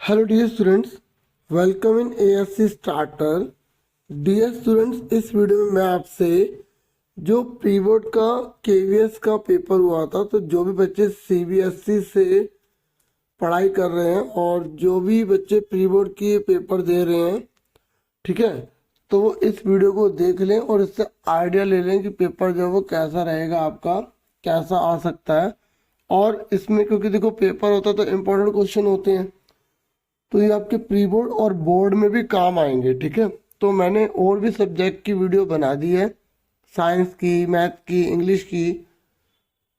Hello dear students, welcome in ASC starter. Dear students, इस video में मैं आपसे जो प्री बोर्ड का केवीएस का पेपर हुआ था, तो जो भी बच्चे सीबीएसई से पढ़ाई कर रहे हैं और जो भी बच्चे प्री बोर्ड की पेपर दे रहे हैं, ठीक है, तो वो इस वीडियो को देख लें और इससे आइडिया ले लें कि पेपर जो है वो कैसा रहेगा, आपका कैसा आ सकता है। और इसमें क्योंकि देखो पेपर होता है तो इम्पोर्टेंट क्वेश्चन होते हैं, तो ये आपके प्री बोर्ड और बोर्ड में भी काम आएंगे। ठीक है, तो मैंने और भी सब्जेक्ट की वीडियो बना दी है, साइंस की, मैथ की, इंग्लिश की,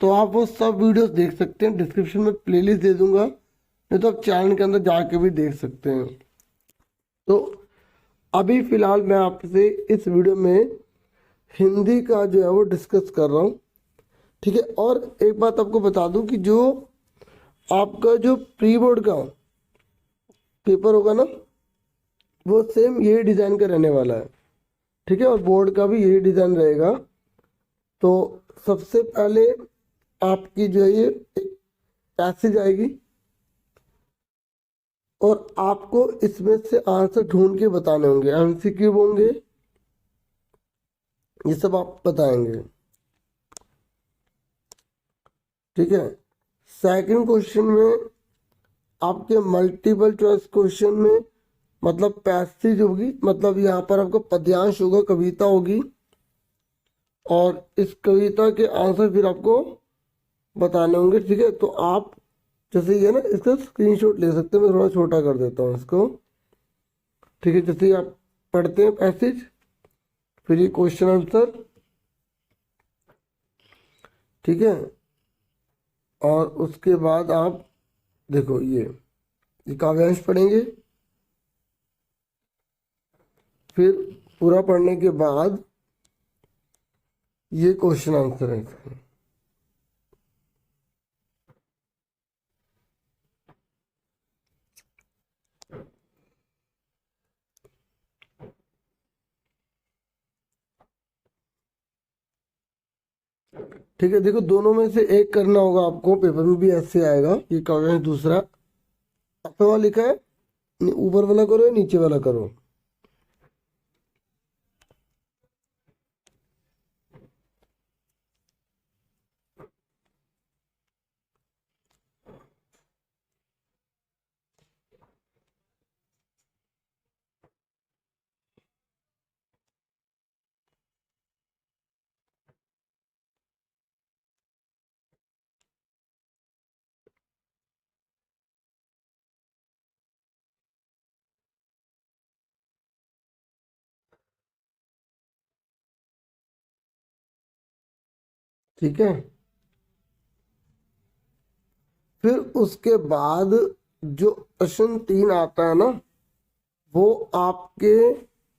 तो आप वो सब वीडियोस देख सकते हैं। डिस्क्रिप्शन में प्लेलिस्ट दे दूंगा, नहीं तो आप चैनल के अंदर जाके भी देख सकते हैं। तो अभी फिलहाल मैं आपसे इस वीडियो में हिंदी का जो है वो डिस्कस कर रहा हूँ। ठीक है, और एक बात आपको बता दूं कि जो आपका जो प्री बोर्ड का पेपर होगा ना, वो सेम यही डिज़ाइन का रहने वाला है। ठीक है, और बोर्ड का भी यही डिज़ाइन रहेगा। तो सबसे पहले आपकी जो है ये एक पैसेज आएगी और आपको इसमें से आंसर ढूंढ के बताने होंगे, एमसीक्यू होंगे, ये सब आप बताएंगे। ठीक है, सेकंड क्वेश्चन में आपके मल्टीपल चॉइस क्वेश्चन में मतलब पैसेज होगी, मतलब यहाँ पर आपका पद्यांश होगा, कविता होगी, और इस कविता के आंसर फिर आपको बताने होंगे। ठीक है, तो आप जैसे ये ना इसका स्क्रीनशॉट ले सकते हैं, मैं थोड़ा छोटा कर देता हूँ इसको। ठीक है, जैसे आप पढ़ते हैं पैसेज, फिर ये क्वेश्चन आंसर, ठीक है, और उसके बाद आप देखो ये काव्यांश पढ़ेंगे, फिर पूरा पढ़ने के बाद ये क्वेश्चन आंसर है इसका। ठीक है, देखो दोनों में से एक करना होगा आपको, पेपर में भी ऐसे आएगा। ये काव्यांश दूसरा आपका वहाँ लिखा है, ऊपर वाला करो या नीचे वाला करो। ठीक है, फिर उसके बाद जो प्रश्न 3 आता है ना, वो आपके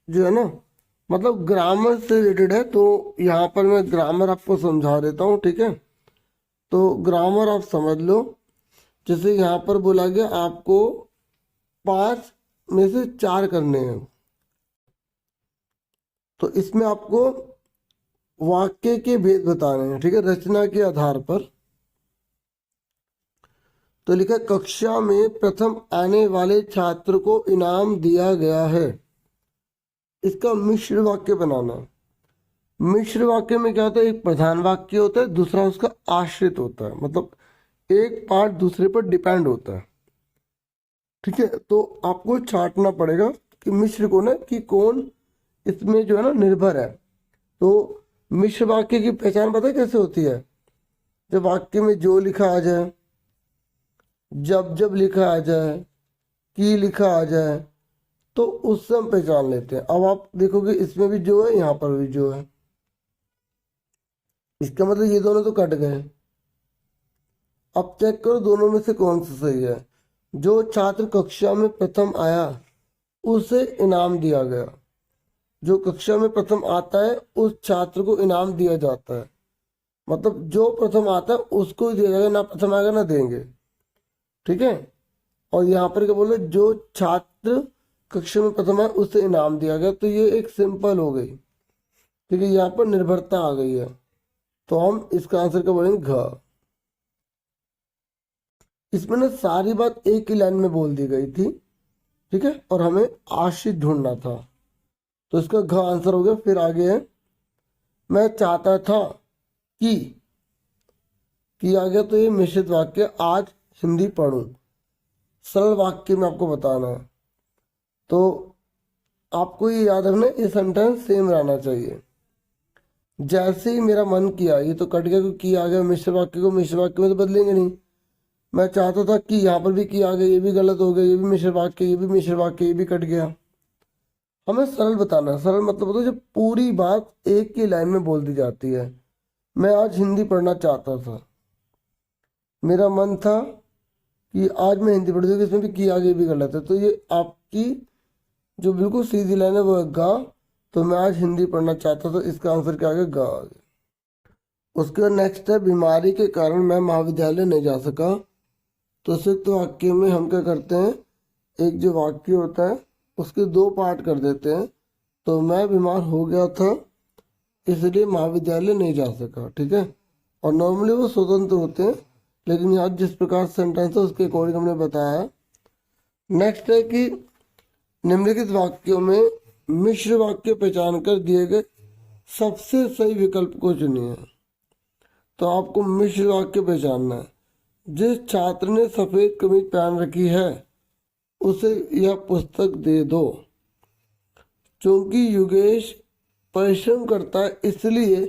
जो है ना, मतलब ग्रामर से रिलेटेड है। तो यहाँ पर मैं ग्रामर आपको समझा देता हूँ। ठीक है, तो ग्रामर आप समझ लो। जैसे यहाँ पर बोला गया आपको 5 में से 4 करने हैं, तो इसमें आपको वाक्य के भेद बताने हैं। ठीक है, रचना के आधार पर। तो लिखा कक्षा में प्रथम आने वाले छात्र को इनाम दिया गया है। इसका मिश्र वाक्य बनाना है। मिश्र वाक्य में क्या होता है, एक प्रधान वाक्य होता है, दूसरा उसका आश्रित होता है, मतलब एक पार्ट दूसरे पर डिपेंड होता है। ठीक है, तो आपको छांटना पड़ेगा कि मिश्र को ना, कि कौन इसमें जो है ना निर्भर है। तो मिश्र वाक्य की पहचान पता है कैसे होती है? जब वाक्य में जो लिखा आ जाए, जब जब लिखा आ जाए, की लिखा आ जाए, तो उससे हम पहचान लेते हैं। अब आप देखोगे इसमें भी जो है, यहाँ पर भी जो है, इसका मतलब ये दोनों तो कट गए। अब चेक करो दोनों में से कौन सा सही है। जो छात्र कक्षा में प्रथम आया उसे इनाम दिया गया। जो कक्षा में प्रथम आता है उस छात्र को इनाम दिया जाता है। मतलब जो प्रथम आता है उसको ही दिया जाएगा, ना प्रथम आएगा ना देंगे। ठीक है, और यहाँ पर क्या बोले, जो छात्र कक्षा में प्रथम आया उसे इनाम दिया गया, तो ये एक सिंपल हो गई। ठीक है, यहाँ पर निर्भरता आ गई है, तो हम इसका आंसर क्या बोलेंगे, घ। इसमें ना सारी बात एक ही लाइन में बोल दी गई थी, ठीक है, और हमें आश्रित ढूंढना था। तो इसका घ आंसर हो गया। फिर आगे है, मैं चाहता था कि आ गया, तो ये मिश्रित वाक्य, आज हिंदी पढ़ूं। सरल वाक्य में आपको बताना है, तो आपको ये याद रखना ये सेंटेंस सेम रहना चाहिए। जैसे ही मेरा मन किया, ये तो कट गया क्योंकि आ गया, मिश्र वाक्य को मिश्र वाक्य में तो बदलेंगे नहीं। मैं चाहता था कि, यहाँ पर भी की आ गया, ये भी गलत हो गया, ये भी मिश्र वाक्य, ये भी मिश्र वाक्य, ये भी कट गया। हमें सरल बताना है। सरल मतलब होता है जब पूरी बात एक ही लाइन में बोल दी जाती है। मैं आज हिंदी पढ़ना चाहता था, मेरा मन था कि आज मैं हिंदी पढ़ दूँ, इसमें भी की आगे भी गलत है, तो ये आपकी जो बिल्कुल सीधी लाइन है वो है गा। तो मैं आज हिंदी पढ़ना चाहता था, इसका आंसर क्या आ गया, गा आ गया। उसके बाद नेक्स्ट है, बीमारी के कारण मैं महाविद्यालय नहीं जा सका। तो संयुक्त वाक्य में हम क्या करते हैं, एक जो वाक्य होता है उसके दो पार्ट कर देते हैं। तो मैं बीमार हो गया था इसलिए महाविद्यालय नहीं जा सका, ठीक है। और नॉर्मली वो स्वतंत्र होते हैं, लेकिन यहाँ जिस प्रकार सेंटेंस है उसके अकॉर्डिंग हमने बताया। नेक्स्ट है कि निम्नलिखित वाक्यों में मिश्र वाक्य पहचान कर दिए गए सबसे सही विकल्प को चुनिए। तो आपको मिश्र वाक्य पहचानना है। जिस छात्र ने सफेद कमीज पहन रखी है उसे यह पुस्तक दे दो। क्योंकि युगेश परिश्रम करता है इसलिए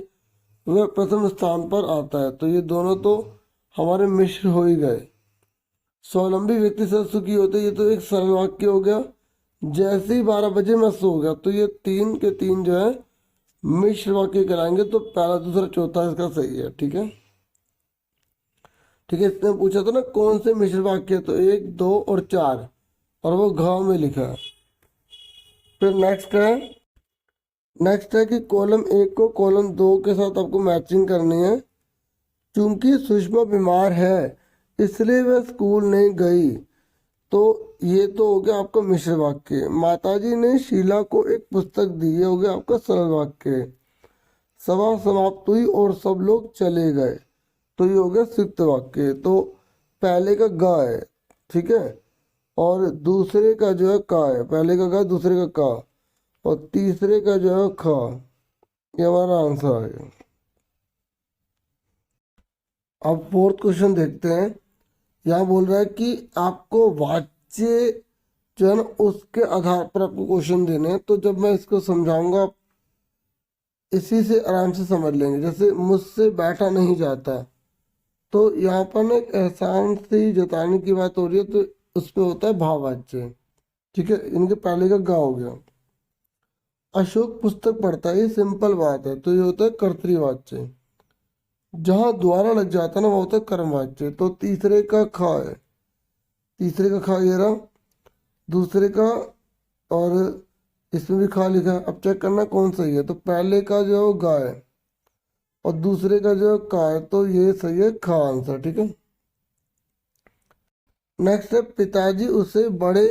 वह प्रथम स्थान पर आता है। तो ये दोनों तो हमारे मिश्र हो ही गए। स्वावलंबी व्यक्ति से सुखी होते, ये तो एक सरल वाक्य हो गया। जैसे ही 12 बजे मैं सो गया, तो ये 3 के 3 जो है मिश्र वाक्य कराएंगे। तो पहला दूसरा चौथा इसका सही है, ठीक है। ठीक है, इसने पूछा था ना कौन से मिश्र वाक्य, तो 1, 2 और 4, और वो घ में लिखा है। फिर नेक्स्ट है कि कॉलम 1 को कॉलम 2 के साथ आपको मैचिंग करनी है। चूंकि सुषमा बीमार है इसलिए वह स्कूल नहीं गई। तो ये तो हो गया आपका मिश्र वाक्य। माताजी ने शीला को एक पुस्तक दी, ये हो गया आपका सरल वाक्य। सभा समाप्त हुई और सब लोग चले गए, तो ये हो गया संयुक्त वाक्य। तो पहले का ग है, ठीक है, और दूसरे का जो है का है। पहले का ग, दूसरे का का, और तीसरे का जो है ख। ये हमारा आंसर है। अब फोर्थ क्वेश्चन देखते हैं। यहाँ बोल रहा है कि आपको वाच्य जो है ना उसके आधार पर आपको क्वेश्चन देने हैं। तो जब मैं इसको समझाऊंगा आप इसी से आराम से समझ लेंगे। जैसे मुझसे बैठा नहीं जाता, तो यहाँ पर ना एक एहसान से जताने की बात हो रही है, तो उसमें होता है भाववाच्य, ठीक है। इनके पहले का गा हो गया। अशोक पुस्तक पढ़ता है, ये सिंपल बात है, तो ये होता है कर्तृवाच्य। जहाँ द्वारा लग जाता है ना वो होता है कर्मवाच्य। तो तीसरे का खा है, तीसरे का खा ये रहा, दूसरे का, और इसमें भी खा लिखा है। अब चेक करना कौन सही है। तो पहले का जो है वो गा है और दूसरे का जो है का है, तो ये सही है, खा आंसर, ठीक है। नेक्स्ट है, पिताजी उसे बड़े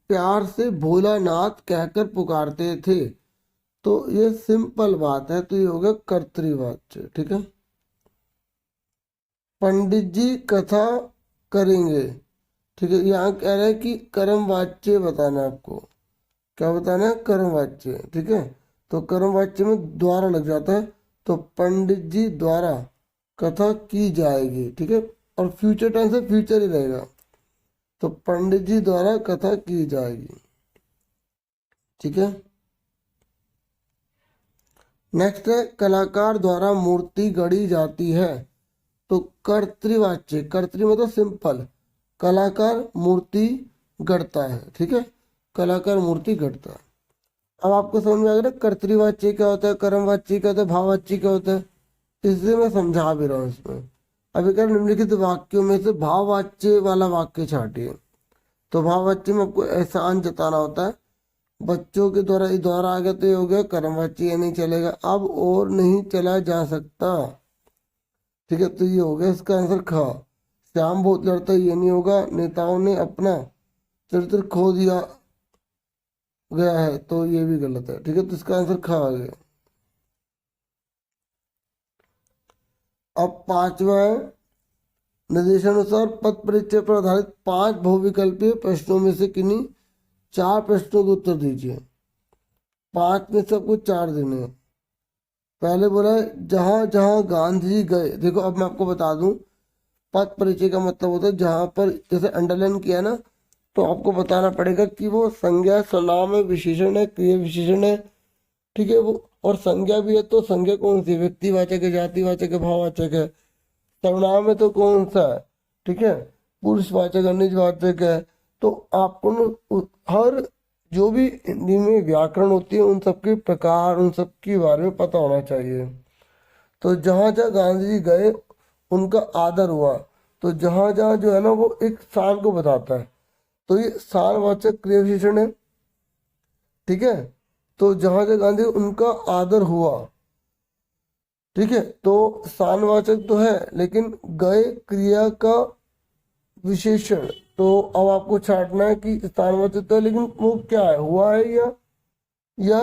प्यार से भोलानाथ कहकर पुकारते थे। तो ये सिंपल बात है, तो ये होगा कर्तृवाच्य, ठीक है। पंडित जी कथा करेंगे, ठीक है। यहाँ कह रहा है कि कर्मवाच्य बताना है आपको। क्या बताना है, कर्मवाच्य, ठीक है। तो कर्मवाच्य में द्वारा लग जाता है, तो पंडित जी द्वारा कथा की जाएगी, ठीक है। और फ्यूचर टेंस से फ्यूचर ही रहेगा, तो पंडित जी द्वारा कथा की जाएगी, ठीक है। नेक्स्ट है, कलाकार द्वारा मूर्ति गढ़ी जाती है। तो कर्तृवाच्य, कर्तृ मतलब सिंपल, कलाकार मूर्ति गढ़ता है, ठीक है। कलाकार मूर्ति गढ़ता है। अब आपको समझ में आ गया ना कर्तृवाच्य क्या होता है, कर्मवाच्य क्या होता है, भाववाच्य क्या होता है। इसलिए मैं समझा भी रहा हूँ इसमें। अभी क्या, निम्नलिखित वाक्यों में से भाववाच्य वाला वाक्य छाटिए। तो भाववाच्य में आपको एहसान जताना होता है। बच्चों के द्वारा, इस द्वारा आ गया तो ये हो गया कर्मवाच्य, ये नहीं चलेगा। अब और नहीं चला जा सकता, ठीक है, तो ये हो गया इसका आंसर खा। श्याम बहुत लड़ता है, ये नहीं होगा। नेताओं ने अपना चरित्र खो दिया गया है, तो ये भी गलत है, ठीक है। तो इसका आंसर खा आ गया। अब पांचवा है, निर्देशानुसार पद परिचय पर आधारित 5 बहुविकल्पीय प्रश्नों में से किन्हीं 4 प्रश्नों के उत्तर दीजिए। 5 में से आपको 4 देने हैं। पहले बोला है जहां जहां गांधी जी गए। देखो अब मैं आपको बता दूं, पद परिचय का मतलब होता है जहां पर जैसे अंडरलाइन किया ना, तो आपको बताना पड़ेगा कि वो संज्ञा, सर्वनाम है, विशेषण है, क्रिया विशेषण है, ठीक है। वो और संज्ञा भी है तो संज्ञा कौन सी, व्यक्तिवाचक है, जातिवाचक है, भाववाचक है। सर्वनाम है तो कौन सा है, ठीक है, पुरुषवाचक है, निजवाचक है। तो आपको ना हर जो भी हिंदी में व्याकरण होती है उन सबके प्रकार, उन सब के बारे में पता होना चाहिए। तो जहाँ जहाँ गांधी जी गए उनका आदर हुआ, तो जहाँ जहाँ जो है ना वो एक स्थान को बताता है, तो ये स्थानवाचक क्रिया विशेषण है, ठीक है। तो जहाँ जहाँ गांधी उनका आदर हुआ, ठीक है, तो स्थानवाचक तो है लेकिन गए क्रिया का विशेषण। तो अब आपको छांटना है कि स्थानवाचक तो है लेकिन वो क्या है, हुआ है या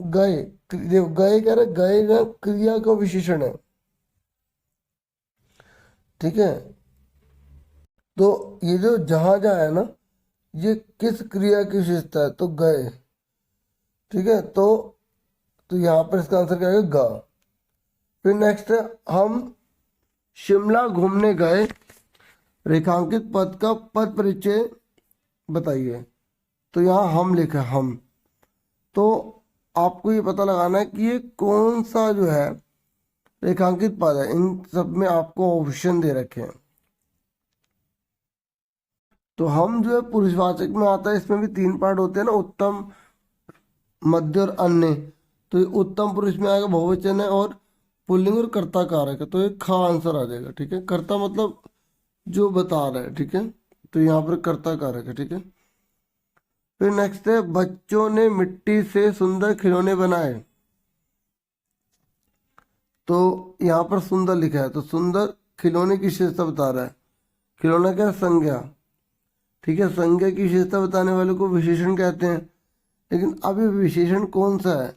गए। देखो गए कह रहे, गए ना क्रिया का विशेषण है, ठीक है। तो ये जो जहां जहां है ना, ये किस क्रिया की विशेषता है, तो गए, ठीक है। तो यहाँ पर इसका आंसर क्या है, ग। फिर नेक्स्ट है हम शिमला घूमने गए, रेखांकित पद का पद परिचय बताइए। तो यहाँ हम लिखा है, हम। तो आपको ये पता लगाना है कि ये कौन सा जो है रेखांकित पद है। इन सब में आपको ऑप्शन दे रखे हैं। तो हम जो है पुरुषवाचक में आता है, इसमें भी 3 पार्ट होते हैं ना, उत्तम, मध्य और अन्य। तो ये उत्तम पुरुष में आएगा, बहुवचन है और पुल्लिंग और कर्ता कारक है, तो ये खा आंसर आ जाएगा, ठीक है। कर्ता मतलब जो बता रहा है, ठीक है, तो यहाँ पर कर्ता कारक है, ठीक है। फिर नेक्स्ट है बच्चों ने मिट्टी से सुंदर खिलौने बनाए। तो यहाँ पर सुंदर लिखा है, तो सुंदर खिलौने की विशेषता बता रहा है। खिलौना क्या है, संज्ञा, ठीक है। संज्ञा की विशेषता बताने वाले को विशेषण कहते हैं। लेकिन अब ये विशेषण कौन सा है,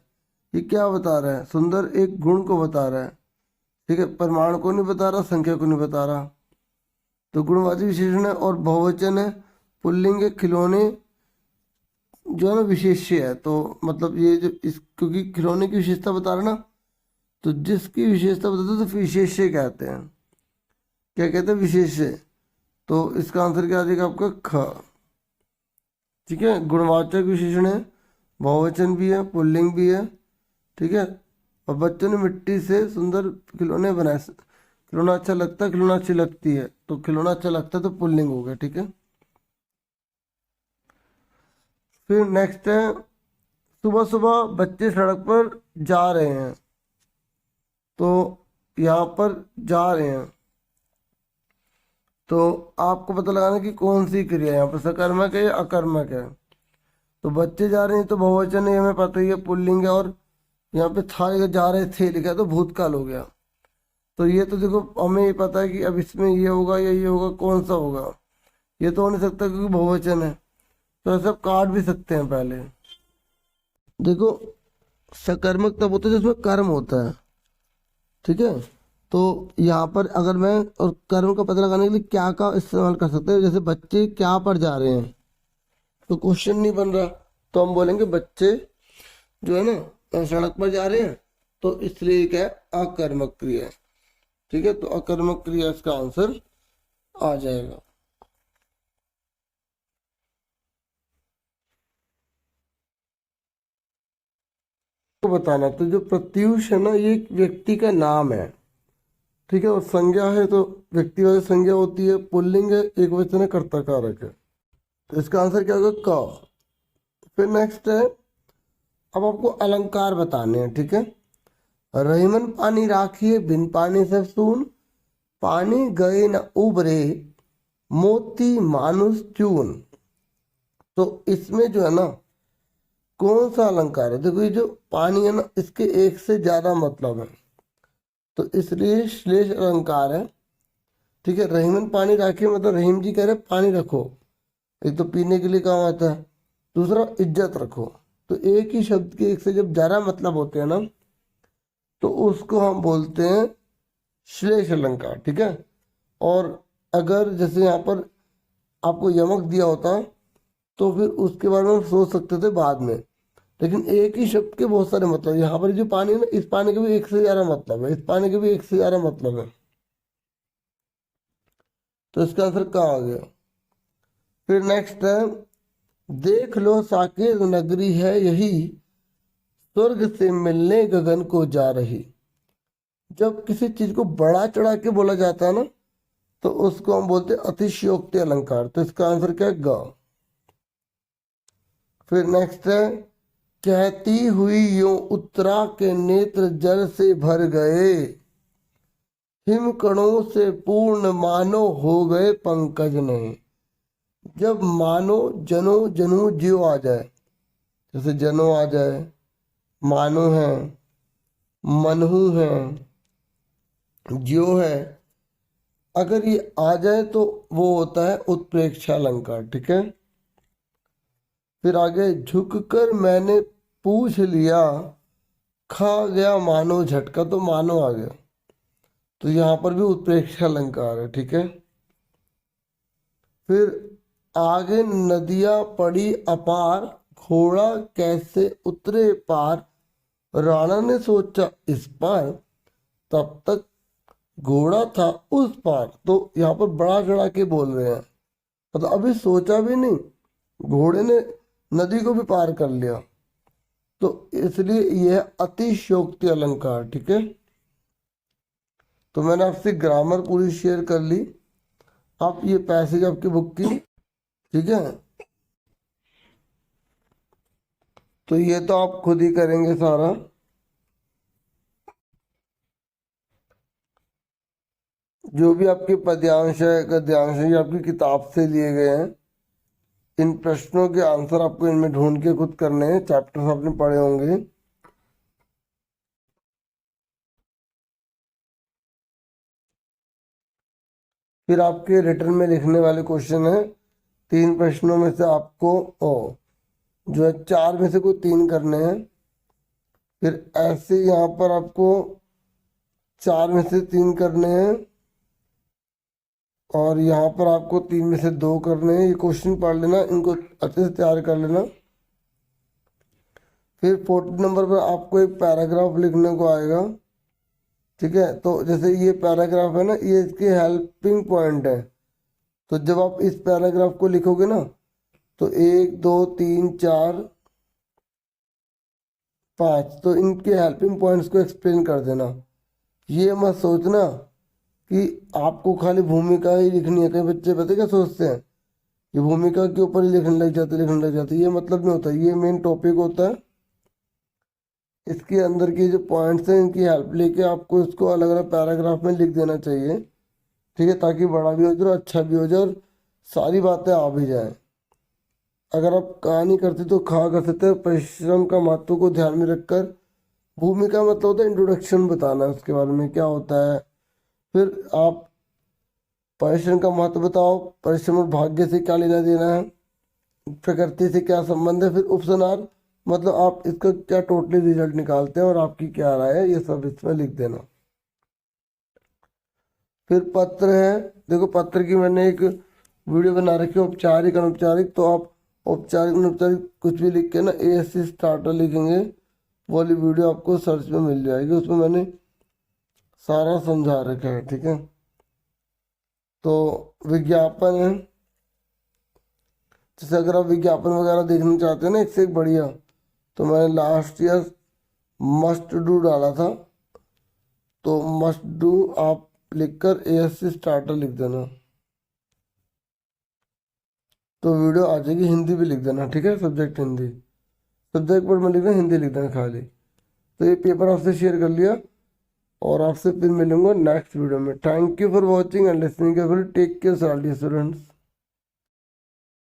ये क्या बता रहा है, सुंदर एक गुण को बता रहा है, ठीक है, परिमाण को नहीं बता रहा, संख्या को नहीं बता रहा। तो गुणवाची विशेषण है और बहुवचन है, पुल्लिंग है, खिलौने जो है ना विशेष्य है। तो मतलब ये जो इस, क्योंकि खिलौने की विशेषता बता रहा ना, तो जिसकी विशेषता बताते हैं तो विशेष्य कहते हैं। क्या कहते हैं, विशेष्य। तो इसका आंसर क्या आ जाएगा आपका, ख, ठीक है। गुणवाचक विशेषण है, बहुवचन भी है, पुल्लिंग भी है, ठीक है। और बच्चों ने मिट्टी से सुंदर खिलौने बनाए। खिलौना अच्छा लगता है, खिलौना अच्छी लगती है, तो खिलौना अच्छा लगता है तो पुल्लिंग हो गया, ठीक है। फिर नेक्स्ट है सुबह सुबह बच्चे सड़क पर जा रहे हैं। तो यहाँ पर जा रहे हैं, तो आपको पता लगाना कि कौन सी क्रिया है, यहाँ पर सकर्मक है या अकर्मक है। तो बच्चे जा रहे हैं तो बहुवचन है, हमें पता ही है, पुल्लिंग है। और यहाँ पे था लिखा, जा रहे थे लिखा है, तो भूतकाल हो गया। तो ये तो देखो हमें ये पता है कि अब इसमें ये होगा या ये होगा, कौन सा होगा। ये तो हो नहीं सकता क्योंकि बहुवचन है, तो ऐसा काट भी सकते हैं पहले। देखो सकर्मक तब होता है जिसमें कर्म होता है, ठीक है। तो यहाँ पर अगर मैं और कर्म का पता लगाने के लिए क्या का इस्तेमाल कर सकते हैं, जैसे बच्चे क्या पर जा रहे हैं, तो क्वेश्चन नहीं बन रहा, तो हम बोलेंगे बच्चे जो है ना सड़क पर जा रहे हैं, तो इसलिए क्या है, अकर्मक क्रिया है, ठीक है। तो अकर्मक क्रिया इसका आंसर आ जाएगा। तो बताना, तो जो प्रत्यूष है ना, ये एक व्यक्ति का नाम है, ठीक है। और संज्ञा है तो व्यक्तिवाचक संज्ञा होती है, पुल्लिंग है, एक वचन है, कर्ता कारक है। तो इसका आंसर क्या होगा, क। फिर नेक्स्ट है, अब आपको अलंकार बताने हैं, ठीक है। रहीमन पानी राखिए बिन पानी सब सून, पानी गए न उबरे मोती मानुष चून। तो इसमें जो है ना कौन सा अलंकार है, देखो ये जो पानी है ना, इसके एक से ज्यादा मतलब है, तो इसलिए श्लेष अलंकार है, ठीक है। रहीमन पानी राखिए मतलब रहीम जी कह रहे पानी रखो, एक तो पीने के लिए काम आता है, दूसरा इज्जत रखो। तो एक ही शब्द के एक से जब ज्यादा मतलब होते हैं ना, तो उसको हम बोलते हैं श्लेष अलंकार, ठीक है। और अगर जैसे यहाँ पर आपको यमक दिया होता तो फिर उसके बारे में हम सोच सकते थे बाद में, लेकिन एक ही शब्द के बहुत सारे मतलब। यहाँ पर जो पानी है ना, इस पानी के भी एक से ज्यादा मतलब है, इस पानी के भी एक से ज्यादा मतलब है, तो इसका आंसर कहाँ आ गया। फिर नेक्स्ट है, देख लो साकेत नगरी है यही, स्वर्ग से मिलने गगन को जा रही। जब किसी चीज को बड़ा चढ़ा के बोला जाता है ना, तो उसको हम बोलते हैं अतिशयोक्ति अलंकार, तो इसका आंसर क्या है, ग। फिर नेक्स्ट है, कहती हुई यूं उत्तरा के नेत्र जल से भर गए, हिम कणों से पूर्ण मानो हो गए पंकज नहीं। जब मानो जनो जनु ज्यो आ जाए, जैसे जनो आ जाए, मानो है, मनहू है, ज्यो है, अगर ये आ जाए तो वो होता है उत्प्रेक्षा अलंकार, ठीक है। फिर आगे, झुक कर मैंने पूछ लिया, खा गया मानो झटका, तो मानो आ गया, तो यहाँ पर भी उत्प्रेक्षा अलंकार है, ठीक है। फिर आगे, नदियां पड़ी अपार, घोड़ा कैसे उतरे पार, राणा ने सोचा इस पार, तब तक घोड़ा था उस पार। तो यहाँ पर बड़ा चढ़ा के बोल रहे हैं, मतलब अभी सोचा भी नहीं, घोड़े ने नदी को भी पार कर लिया, तो इसलिए यह अतिशयोक्ति अलंकार, ठीक है। तो मैंने आपसे ग्रामर पूरी शेयर कर ली, आप ये पैसेज आपकी बुक की, ठीक है। तो ये तो आप खुद ही करेंगे सारा, जो भी आपके पद्यांश है, गद्यांश है, ये आपकी किताब से लिए गए हैं। इन प्रश्नों के आंसर आपको इनमें ढूंढ के खुद करने हैं, चैप्टर्स आपने पढ़े होंगे। फिर आपके रिटर्न में लिखने वाले क्वेश्चन है, 3 प्रश्नों में से आपको जो है 4 में से कोई 3 करने हैं। फिर ऐसे यहाँ पर आपको 4 में से 3 करने हैं, और यहाँ पर आपको 3 में से 2 करने हैं। ये क्वेश्चन पढ़ लेना, इनको अच्छे से तैयार कर लेना। फिर 40 नंबर पर आपको एक पैराग्राफ लिखने को आएगा, ठीक है। तो जैसे ये पैराग्राफ है ना, ये इसके हेल्पिंग पॉइंट है, तो जब आप इस पैराग्राफ को लिखोगे ना, तो 1 2 3 4 5, तो इनके हेल्पिंग पॉइंट्स को एक्सप्लेन कर देना। ये मत सोचना कि आपको खाली भूमिका ही लिखनी है। कई बच्चे पता क्या सोचते हैं, ये भूमिका के ऊपर ही लिखने लग जाते, ये मतलब नहीं होता, ये मेन टॉपिक होता है। इसके अंदर के जो पॉइंट्स हैं, इनकी हेल्प लेके आपको इसको अलग अलग पैराग्राफ में लिख देना चाहिए, ठीक है, ताकि बड़ा भी हो जाए और अच्छा भी हो जाए और सारी बातें आ भी जाए। अगर आप कहानी करते तो खा कर सकते हैं, परिश्रम का महत्व को ध्यान में रखकर। भूमिका मतलब होता है इंट्रोडक्शन बताना, उसके बारे में क्या होता है। फिर आप परिश्रम का महत्व बताओ, परिश्रम और भाग्य से क्या लेना देना है, प्रकृति से क्या संबंध है। फिर उपसनार मतलब आप इसका क्या टोटली रिजल्ट निकालते हैं और आपकी क्या राय है, ये सब इसमें लिख देना। फिर पत्र है, देखो पत्र की मैंने एक वीडियो बना रखी है, औपचारिक अनौपचारिक, तो आप औपचारिक अनौपचारिक कुछ भी लिख के ना ASC स्टार्टर लिखेंगे, वो वाली वीडियो आपको सर्च में मिल जाएगी, उसमें मैंने सारा समझा रखा है, ठीक है। तो विज्ञापन है, जैसे अगर आप विज्ञापन वगैरह देखना चाहते हैं ना एक से एक बढ़िया, तो मैंने लास्ट ईयर मस्ट डू डाला था, तो मस्ट डू आप लिखकर ASC स्टार्टर लिख देना, तो वीडियो आ जाएगी। हिंदी भी लिख देना, ठीक है, सब्जेक्ट हिंदी, सब्जेक्ट वर्ड में लिखना, हिंदी लिख देना खाली। तो ये पेपर आपसे शेयर कर लिया, और आपसे फिर मिलूंगा नेक्स्ट वीडियो में। Thank you for watching and listening carefully, take care students.